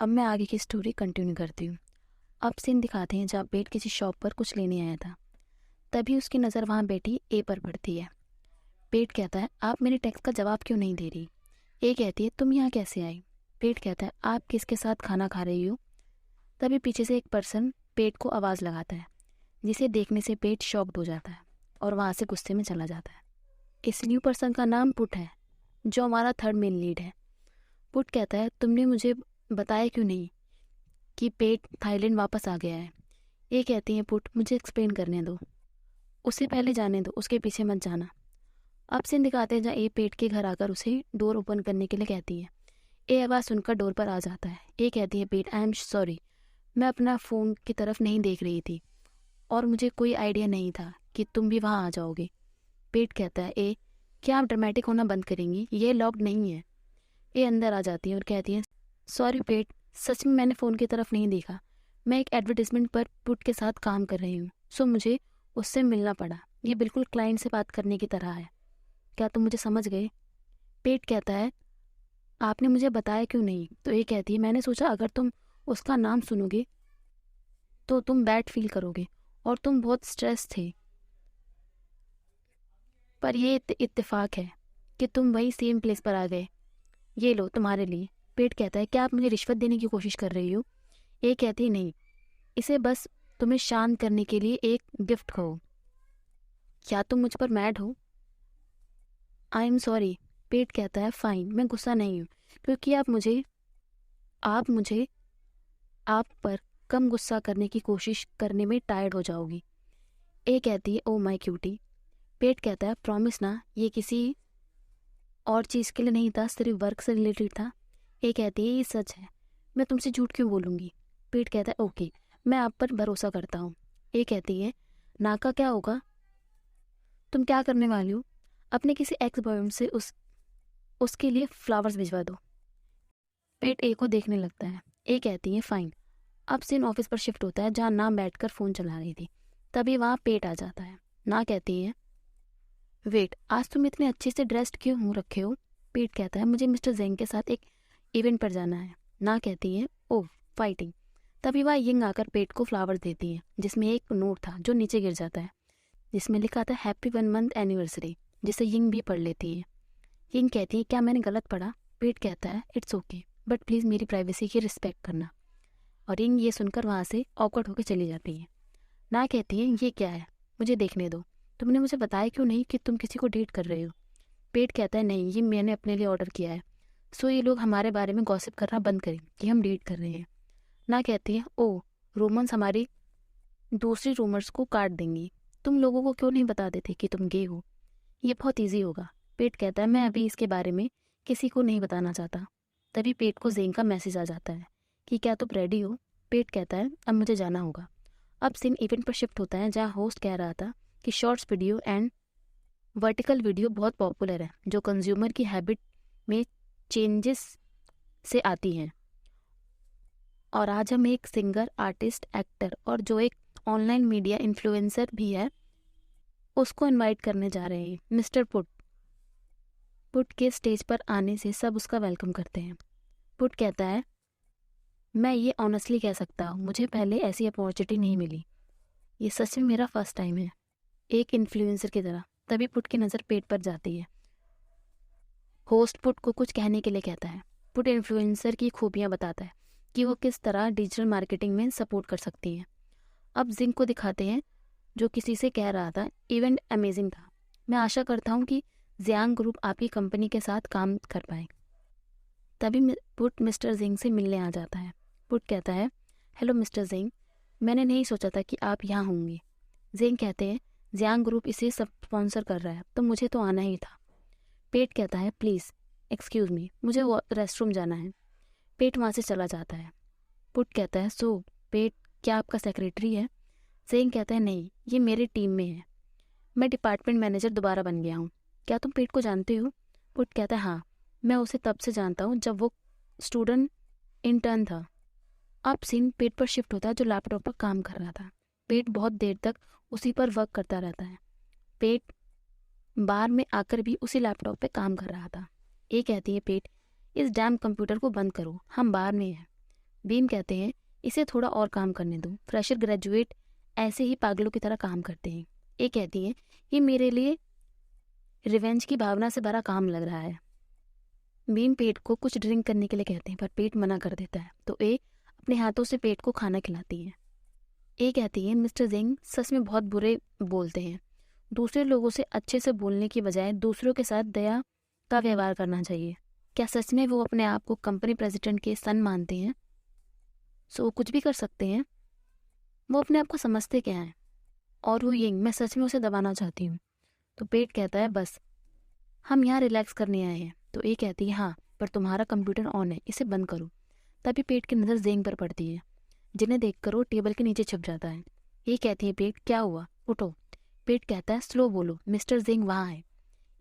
अब मैं आगे की स्टोरी कंटिन्यू करती हूँ। अब सीन दिखाते हैं जहाँ पेट किसी शॉप पर कुछ लेने आया था। तभी उसकी नज़र वहाँ बैठी ए पर पड़ती है। पेट कहता है, आप मेरे टेक्स्ट का जवाब क्यों नहीं दे रही? ए कहती है, तुम यहाँ कैसे आई? पेट कहता है, आप किसके साथ खाना खा रही हो? तभी पीछे से एक पर्सन पेट को आवाज़ लगाता है, जिसे देखने से पेट शॉक्ड हो जाता है और वहाँ से गुस्से में चला जाता है। इस न्यू पर्सन का नाम पुट है, जो हमारा थर्ड मेन लीड है। पुट कहता है, तुमने मुझे बताया क्यों नहीं कि पेट थाईलैंड वापस आ गया है? ये कहती हैं, पुट मुझे एक्सप्लेन करने दो, उसे पहले जाने दो, उसके पीछे मत जाना। अब सीन दिखाते हैं जहाँ ए पेट के घर आकर उसे डोर ओपन करने के लिए कहती है। ए आवाज़ सुनकर डोर पर आ जाता है। ए कहती है, पेट आई एम सॉरी, मैं अपना फ़ोन की तरफ नहीं देख रही थी और मुझे कोई आइडिया नहीं था कि तुम भी वहाँ आ जाओगे। पेट कहता है, ए क्या आप ड्रामेटिक होना बंद करेंगी? ये लॉक्ड नहीं है। ए अंदर आ जाती है और कहती है, सॉरी पेट, सच में मैंने फ़ोन की तरफ नहीं देखा। मैं एक एडवर्टिजमेंट पर पुट के साथ काम कर रही हूँ, सो मुझे उससे मिलना पड़ा। ये बिल्कुल क्लाइंट से बात करने की तरह है। क्या तुम मुझे समझ गए? पेट कहता है, आपने मुझे बताया क्यों नहीं? तो ये कहती है, मैंने सोचा अगर तुम उसका नाम सुनोगे तो तुम बैड फील करोगे और तुम बहुत स्ट्रेस थे, पर ये इत्तेफाक है कि तुम वही सेम प्लेस पर आ गए। ये लो तुम्हारे लिए। पेट कहता है, क्या आप मुझे रिश्वत देने की कोशिश कर रही हो? ये कहती है, नहीं, इसे बस तुम्हें शांत करने के लिए एक गिफ्ट कहो। क्या तुम मुझ पर मैड हो? I am sorry. पेट कहता है, फाइन, मैं गुस्सा नहीं हूँ, क्योंकि आप मुझे आप पर कम गुस्सा करने की कोशिश करने में टायर्ड हो जाओगी। ए कहती है, ओ माय क्यूटी। पेट कहता है, प्रॉमिस ना, ये किसी और चीज़ के लिए नहीं था, सिर्फ वर्क से रिलेटेड था। ए कहती है, ये सच है, मैं तुमसे झूठ क्यों बोलूँगी? पेट कहता है, ओके, मैं आप पर भरोसा करता हूँ। ए कहती है, ना का क्या होगा? तुम क्या करने वाली हो? अपने किसी एक्स बॉयफ्रेंड से उसके लिए फ्लावर्स भिजवा दो। पेट ए को देखने लगता है। ए कहती है, फाइन। अब सीन ऑफिस पर शिफ्ट होता है, जहाँ ना बैठकर फ़ोन चला रही थी। तभी वहाँ पेट आ जाता है। ना कहती है, वेट, आज तुम इतने अच्छे से ड्रेस्ड क्यों हो रखे हो? पेट कहता है, मुझे मिस्टर जेंग के साथ एक इवेंट पर जाना है। ना कहती है, ओह फाइटिंग। तभी वह यिंग आकर पेट को फ्लावर्स देती है, जिसमें एक नोट था जो नीचे गिर जाता है, जिसमें लिखा था हैप्पी 1 मंथ एनिवर्सरी, जिसे यिंग भी पढ़ लेती है। यिंग कहती है, क्या मैंने गलत पढ़ा? पेट कहता है, इट्स ओके, बट प्लीज़ मेरी प्राइवेसी की रिस्पेक्ट करना। और यिंग ये सुनकर वहाँ से ऑकवर्ड होकर चली जाती है। ना कहती है, ये क्या है, मुझे देखने दो, तुमने मुझे बताया क्यों नहीं कि तुम किसी को डेट कर रहे हो? पेट कहता है, नहीं, ये मैंने अपने लिए ऑर्डर किया है, सो ये लोग हमारे बारे में गॉसिप करना बंद करें कि हम डेट कर रहे हैं। ना कहती है, ओह, रोमन्स हमारी दूसरी रूमर्स को काट देंगी, तुम लोगों को क्यों नहीं बता देते कि तुम गे हो? ये बहुत ईजी होगा। पेट कहता है, मैं अभी इसके बारे में किसी को नहीं बताना चाहता। तभी पेट को जेंग का मैसेज आ जाता है कि क्या तुम रेडी हो? पेट कहता है, अब मुझे जाना होगा। अब सीन इवेंट पर शिफ्ट होता है, जहाँ होस्ट कह रहा था कि shorts video and vertical video बहुत पॉपुलर है, जो कंज्यूमर की हैबिट में चेंजेस से आती हैं। और आज हम एक सिंगर, आर्टिस्ट, एक्टर और जो एक ऑनलाइन मीडिया इन्फ्लुएंसर भी है, उसको इनवाइट करने जा रहे हैं। मिस्टर पुट के स्टेज पर आने से सब उसका वेलकम करते हैं। पुट कहता है, मैं ये ऑनेस्टली कह सकता हूँ, मुझे पहले ऐसी अपॉर्चुनिटी नहीं मिली। ये सच में मेरा फर्स्ट टाइम है, एक इन्फ्लुएंसर की तरह। तभी पुट की नज़र पेट पर जाती है। होस्ट पुट को कुछ कहने के लिए कहता है। पुट इन्फ्लुएंसर की खूबियाँ बताता है कि वो किस तरह डिजिटल मार्केटिंग में सपोर्ट कर सकती है। अब जिंग को दिखाते हैं, जो किसी से कह रहा था, इवेंट अमेजिंग था, मैं आशा करता हूँ कि जियांग ग्रुप आपकी कंपनी के साथ काम कर पाए। तभी पुट मिस्टर जिंग से मिलने आ जाता है। पुट कहता है, हेलो मिस्टर जिंग, मैंने नहीं सोचा था कि आप यहाँ होंगे। जिंग कहते हैं, जियांग ग्रुप इसे सब स्पॉन्सर कर रहा है, तो मुझे तो आना ही था। पेट कहता है, प्लीज़ एक्सक्यूज़ मी, मुझे रेस्टरूम जाना है। पेट वहाँ से चला जाता है। पुट कहता है, सो पेट क्या आपका सेक्रेटरी है? जिंग कहता है, नहीं, ये मेरी टीम में है, मैं डिपार्टमेंट मैनेजर दोबारा बन गया हूँ। क्या तुम पेट को जानते हो? पुट कहता है, हाँ, मैं उसे तब से जानता हूँ जब वो स्टूडेंट इंटर्न था। अब सीन पेट पर शिफ्ट होता है, जो लैपटॉप पर काम कर रहा था। पेट बहुत देर तक उसी पर वर्क करता रहता है। पेट बार में आकर भी उसी लैपटॉप पे काम कर रहा था। ये कहती है, पेट, इस डैम कंप्यूटर को बंद करो, हम बार में हैं। भीम कहते हैं इसे थोड़ा और काम करने दो, फ्रेशर ग्रेजुएट ऐसे ही पागलों की तरह काम करते हैं। ए कहती है ये मेरे लिए रिवेंज की भावना से भरा काम लग रहा है। भीम पेट को कुछ ड्रिंक करने के लिए कहते हैं पर पेट मना कर देता है, तो ए अपने हाथों से पेट को खाना खिलाती है। ए कहती है मिस्टर जिंग सच में बहुत बुरे बोलते हैं, दूसरे लोगों से अच्छे से बोलने की बजाय दूसरों के साथ दया का व्यवहार करना चाहिए। क्या सच में वो अपने आप को कंपनी प्रेसिडेंट के सन मानते हैं? सो वो कुछ भी कर सकते हैं, वो अपने आप को समझते क्या हैं? और वो यंग, मैं सच में उसे दबाना चाहती हूँ। तो पेट कहता है बस हम यहाँ रिलैक्स करने आए हैं। तो ए कहती है हाँ पर तुम्हारा कंप्यूटर ऑन है, इसे बंद करो। तभी पेट की नज़र जेंग पर पड़ती है, जिन्हें देखकर वो टेबल के नीचे छिप जाता है। ये कहती है पेट क्या हुआ, उठो। पेट कहता है स्लो बोलो, मिस्टर जेंग वहाँ है।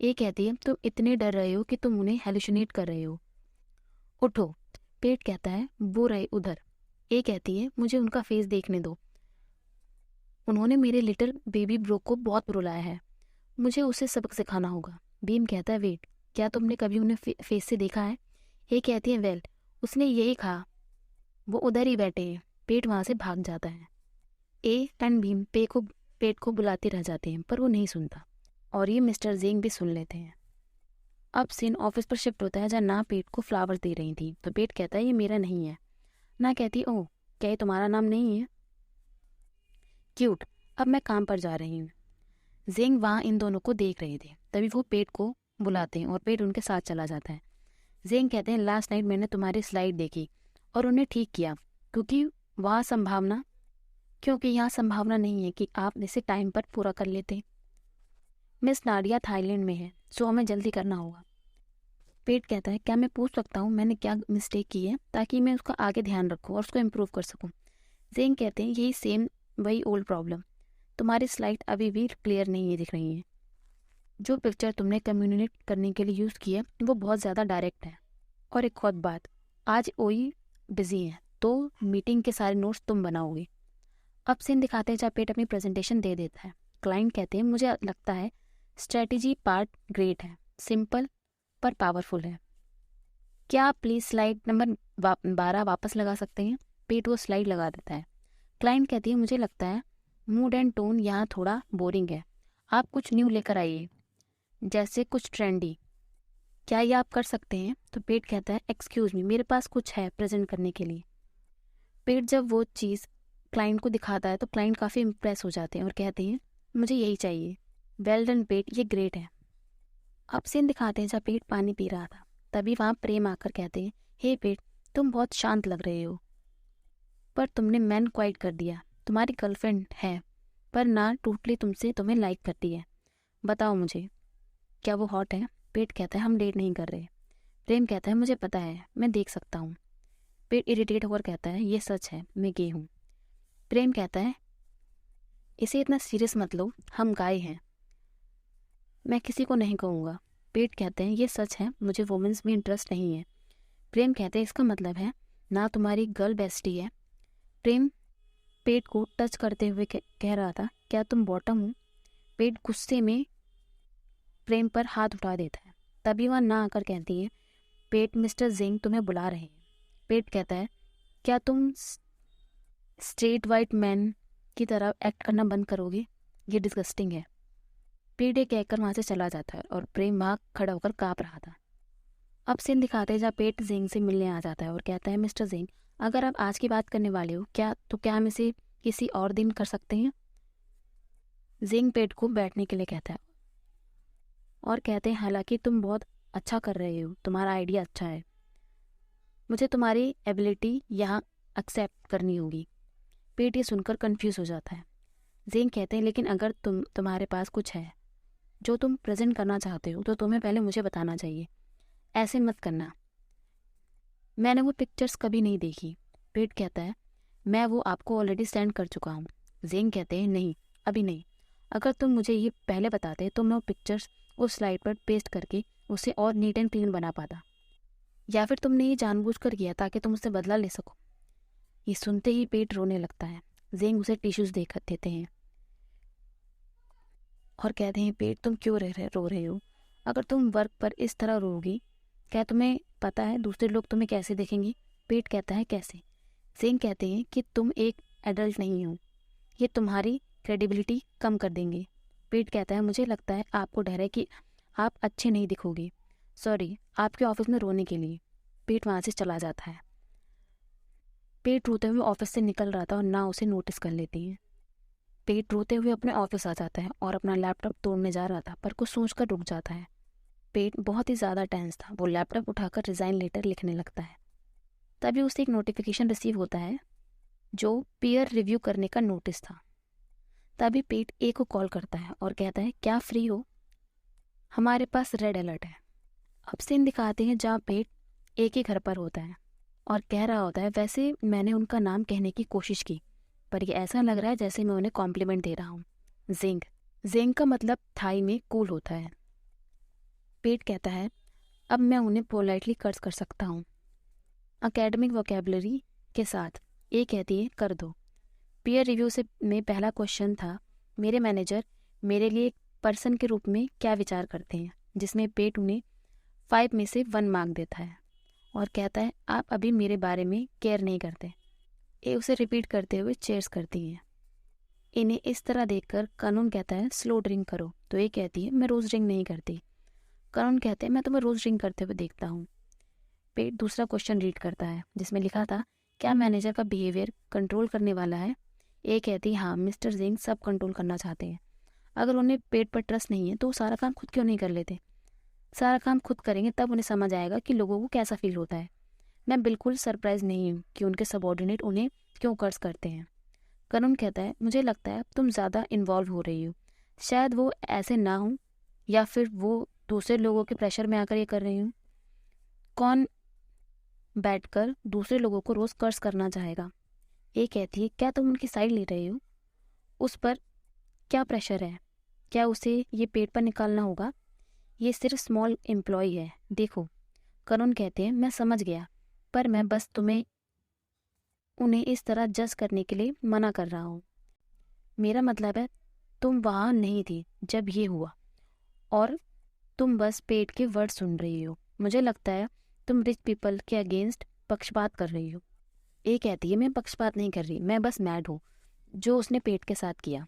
ए कहती है तुम इतने डर रहे हो कि तुम उन्हें हेलुसिनेट कर रहे हो, उठो। पेट कहता है वो रहे उधर। ए कहती है मुझे उनका फेस देखने दो, उन्होंने मेरे लिटिल बेबी ब्रो को बहुत रुलाया है, मुझे उसे सबक सिखाना होगा। भीम कहता है वेट, क्या तुमने कभी उन्हें फेस से देखा है? ये कहती है वेल उसने यही कहा, वो उधर ही बैठे हैं। पेट वहाँ से भाग जाता है। ए एंड भीम पेट को बुलाते रह जाते हैं पर वो नहीं सुनता, और ये मिस्टर जेंग भी सुन लेते हैं। अब सीन ऑफिस पर शिफ्ट होता है जहाँ ना पेट को फ्लावर्स दे रही थी। तो पेट कहता है ये मेरा नहीं है। ना कहती ओह क्या ये तुम्हारा नाम नहीं है, क्यूट, अब मैं काम पर जा रही हूँ। जेंग वहाँ इन दोनों को देख रहे थे, तभी वो पेट को बुलाते हैं और पेट उनके साथ चला जाता है। जेंग कहते हैं लास्ट नाइट मैंने तुम्हारी स्लाइड देखी और उन्हें ठीक किया, क्योंकि यहाँ संभावना नहीं है कि आप इसे टाइम पर पूरा कर लेते। मिस नाडिया थाईलैंड में है, सो हमें जल्दी करना होगा। पेट कहता है क्या मैं पूछ सकता हूँ मैंने क्या मिस्टेक की है, ताकि मैं उसका आगे ध्यान रखूँ और उसको इम्प्रूव कर सकूँ। जेंग कहते हैं यही सेम वही ओल्ड प्रॉब्लम, तुम्हारी स्लाइड अभी भी क्लियर नहीं दिख रही है, जो पिक्चर तुमने कम्युनिकेट करने के लिए यूज़ की है वो बहुत ज़्यादा डायरेक्ट है। और एक और बात, आज ओई बिजी है तो मीटिंग के सारे नोट्स तुम बनाओगे। अब सीन दिखाते हैं जहाँ पेट अपनी प्रेजेंटेशन दे देता है। क्लाइंट कहते हैं मुझे लगता है स्ट्रेटजी पार्ट ग्रेट है, सिंपल पर पावरफुल है, क्या आप प्लीज़ स्लाइड नंबर 12 वापस लगा सकते हैं? पेट वो स्लाइड लगा देता है। क्लाइंट कहती है मुझे लगता है मूड एंड टोन यहाँ थोड़ा बोरिंग है, आप कुछ न्यू लेकर आइए, जैसे कुछ ट्रेंडी, क्या ये आप कर सकते हैं? तो पेट कहता है एक्सक्यूज़ मी, मेरे पास कुछ है प्रेजेंट करने के लिए। पेट जब वो चीज़ क्लाइंट को दिखाता है तो क्लाइंट काफ़ी इम्प्रेस हो जाते हैं और कहते हैं मुझे यही चाहिए। वेल डन पेट, ये ग्रेट है। अब सीन दिखाते हैं जब पेट पानी पी रहा था, तभी वहाँ प्रेम आकर कहते हैं हे पेट तुम बहुत शांत लग रहे हो, पर तुमने मैन क्वाइट कर दिया, तुम्हारी गर्लफ्रेंड है पर ना टोटली तुम्हें लाइक करती है, बताओ मुझे क्या वो हॉट है? पेट कहता है हम डेट नहीं कर रहे। प्रेम कहता है मुझे पता है, मैं देख सकता हूँ। पेट इरिटेट होकर कहता है ये सच है, मैं गे हूँ। प्रेम कहता है इसे इतना सीरियस मत लो, हम गाय हैं, मैं किसी को नहीं कहूँगा। पेट कहते हैं ये सच है, मुझे वुमेन्स में इंटरेस्ट नहीं है। प्रेम कहते हैं इसका मतलब है ना तुम्हारी गर्ल बेस्टी है। प्रेम पेट को टच करते हुए कह रहा था क्या तुम बॉटम हो? पेट गुस्से में प्रेम पर हाथ उठा देता है, तभी वह ना आकर कहती है पेट मिस्टर जिंग तुम्हें बुला रहे हैं। पेट कहता है क्या तुम स्ट्रेट वाइट मैन की तरह एक्ट करना बंद करोगे, ये डिस्गस्टिंग है। पेट ये कहकर वहाँ से चला जाता है और प्रेम वहाँ खड़ा होकर काँप रहा था। अब सीन दिखाते हैं जहाँ पेट जिंग से मिलने आ जाता है और कहता है मिस्टर जिंग अगर आप आज की बात करने वाले हो क्या हम इसे किसी और दिन कर सकते हैं? जिंग पेट को बैठने के लिए कहता है और कहते हैं हालांकि तुम बहुत अच्छा कर रहे हो, तुम्हारा आइडिया अच्छा है, मुझे तुम्हारी एबिलिटी यहाँ एक्सेप्ट करनी होगी। पेट ये सुनकर कंफ्यूज हो जाता है। जिंग कहते हैं लेकिन अगर तुम्हारे पास कुछ है जो तुम प्रेजेंट करना चाहते हो तो तुम्हें पहले मुझे बताना चाहिए, ऐसे मत करना, मैंने वो पिक्चर्स कभी नहीं देखी। पेट कहता है मैं वो आपको ऑलरेडी सेंड कर चुका हूँ। जिंग कहते हैं नहीं अभी नहीं, अगर तुम मुझे ये पहले बताते तो मैं वो पिक्चर्स उस स्लाइड पर पेस्ट करके उसे और नीट एंड क्लीन बना पाता, या फिर तुमने ये जानबूझकर किया ताकि तुम उससे बदला ले सको। ये सुनते ही पेट रोने लगता है। जिंग उसे टिश्यूज़ देते हैं और कहते हैं पेट तुम क्यों रो रहे हो, अगर तुम वर्क पर इस तरह रोगी क्या तुम्हें पता है दूसरे लोग तुम्हें कैसे देखेंगे? पेट कहता है कैसे? जेंग कहते हैं कि तुम एक एडल्ट नहीं हो, ये तुम्हारी क्रेडिबिलिटी कम कर देंगे। पेट कहता है मुझे लगता है आपको डर है कि आप अच्छे नहीं दिखोगे, सॉरी आपके ऑफिस में रोने के लिए। पेट वहाँ से चला जाता है। पेट रोते हुए ऑफिस से निकल रहा था और ना उसे नोटिस कर लेती है। पेट रोते हुए अपने ऑफिस आ जाता है और अपना लैपटॉप तोड़ने जा रहा था, पर कुछ सोचकर रुक जाता है। पेट बहुत ही ज़्यादा टेंस था। वो लैपटॉप उठाकर रिज़ाइन लेटर लिखने लगता है। तभी उसे एक नोटिफिकेशन रिसीव होता है जो पीयर रिव्यू करने का नोटिस था। तभी पेट ए को कॉल करता है और कहता है क्या फ्री हो, हमारे पास रेड अलर्ट है। अब सीन दिखाते हैं जहाँ पेट ए के घर पर होता है और कह रहा होता है वैसे मैंने उनका नाम कहने की कोशिश की, पर ये ऐसा लग रहा है जैसे मैं उन्हें कॉम्प्लीमेंट दे रहा हूँ। जेंग, जेंग का मतलब थाई में कूल होता है। पेट कहता है अब मैं उन्हें पोलाइटली कर्ज कर सकता हूँ अकेडमिक वोकेबलरी के साथ। ए कहती है कर दो। पीयर रिव्यू से में पहला क्वेश्चन था मेरे मैनेजर मेरे लिए एक पर्सन के रूप में क्या विचार करते हैं, जिसमें पेट उन्हें 5 में से 1 मार्क देता है और कहता है आप अभी मेरे बारे में केयर नहीं करते। ए उसे रिपीट करते हुए चेयर्स करती हैं। इन्हें इस तरह देखकर कानून कहता है स्लो ड्रिंक करो, तो ये कहती है मैं रोज़ ड्रिंक नहीं करती। कानून कहते हैं मैं तुम्हें रोज़ ड्रिंक करते हुए देखता हूँ। पेट दूसरा क्वेश्चन रीड करता है जिसमें लिखा था क्या मैनेजर का बिहेवियर कंट्रोल करने वाला है। ए कहती हाँ मिस्टर जिंग सब कंट्रोल करना चाहते हैं। अगर उन्हें पेट पर ट्रस्ट नहीं है तो वो सारा काम खुद क्यों नहीं कर लेते। सारा काम खुद करेंगे तब उन्हें समझ आएगा कि लोगों को कैसा फील होता है। मैं बिल्कुल सरप्राइज नहीं हूँ कि उनके सबॉर्डिनेट उन्हें क्यों कर्ज करते हैं। करुण कहता है मुझे लगता है तुम ज़्यादा इन्वॉल्व हो रही हो, शायद वो ऐसे ना हो या फिर वो दूसरे लोगों के प्रेशर में आकर ये कर रही हूँ। कौन बैठकर दूसरे लोगों को रोज़ कर्ज करना चाहेगा। ये कहती है क्या तुम उनकी साइड ले रहे हो, उस पर क्या प्रेशर है, क्या उसे ये पेट पर निकालना होगा, ये सिर्फ स्मॉल एम्प्लॉय है देखो। करुण कहते हैं मैं समझ गया, पर मैं बस तुम्हें उन्हें इस तरह जज करने के लिए मना कर रहा हूँ। मेरा मतलब है तुम वहाँ नहीं थी जब ये हुआ और तुम बस पेट के वर्ड सुन रही हो। मुझे लगता है तुम रिच पीपल के अगेंस्ट पक्षपात कर रही हो। ये कहती है मैं पक्षपात नहीं कर रही, मैं बस मैड हूँ जो उसने पेट के साथ किया।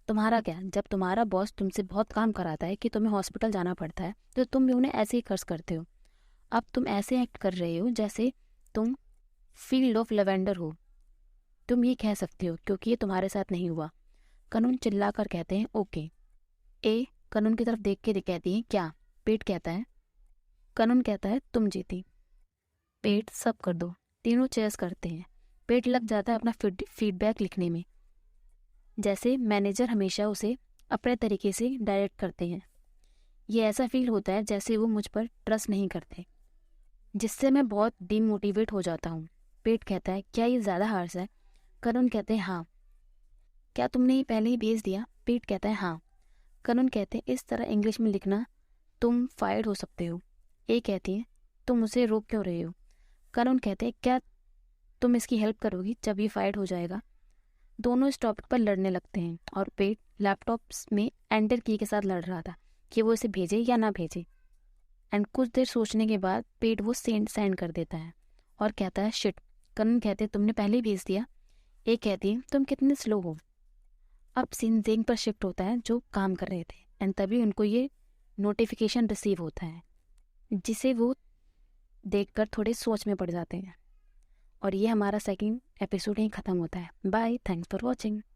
तुम्हारा क्या, जब तुम्हारा बॉस तुमसे बहुत काम कराता है कि तुम्हें हॉस्पिटल जाना पड़ता है तो तुम भी उन्हें ऐसे ही खर्च करते हो। अब तुम ऐसे एक्ट कर रहे हो जैसे तुम फील्ड ऑफ लेवेंडर हो। तुम ये कह सकते हो क्योंकि ये तुम्हारे साथ नहीं हुआ। कानून चिल्ला कर कहते हैं ओके। ए कानून की तरफ देख के कहती है क्या। पेट कहता है कानून कहता है तुम जीती। पेट सब कर दो। तीनों चेयर्स करते हैं। पेट लग जाता है अपना फीडबैक लिखने में, जैसे मैनेजर हमेशा उसे अपने तरीके से डायरेक्ट करते हैं। ये ऐसा फील होता है जैसे वो मुझ पर ट्रस्ट नहीं करते, जिससे मैं बहुत डीमोटिवेट हो जाता हूँ। पेट कहता है क्या ये ज़्यादा हार्श है। कानून कहते हैं हाँ। क्या तुमने ये पहले ही भेज दिया। पेट कहता है हाँ। कानून कहते हैं इस तरह इंग्लिश में लिखना तुम फायर्ड हो सकते हो। ए कहती है तुम उसे रोक क्यों रहे हो। कानून कहते हैं क्या तुम इसकी हेल्प करोगी जब ये फायर्ड हो जाएगा। दोनों इस टॉपिक पर लड़ने लगते हैं और पेट लैपटॉप में एंटर की के साथ लड़ रहा था कि वो इसे भेजे या ना भेजे। एंड कुछ देर सोचने के बाद पेट वो सेंड कर देता है और कहता है शिट। कानून कहते तुमने पहले ही भेज दिया। ए कहती है तुम कितने स्लो हो। अब सीन जेंग पर शिफ्ट होता है जो काम कर रहे थे एंड तभी उनको ये नोटिफिकेशन रिसीव होता है जिसे वो देखकर थोड़े सोच में पड़ जाते हैं। और ये हमारा सेकंड एपिसोड ही ख़त्म होता है। Bye, thanks for watching.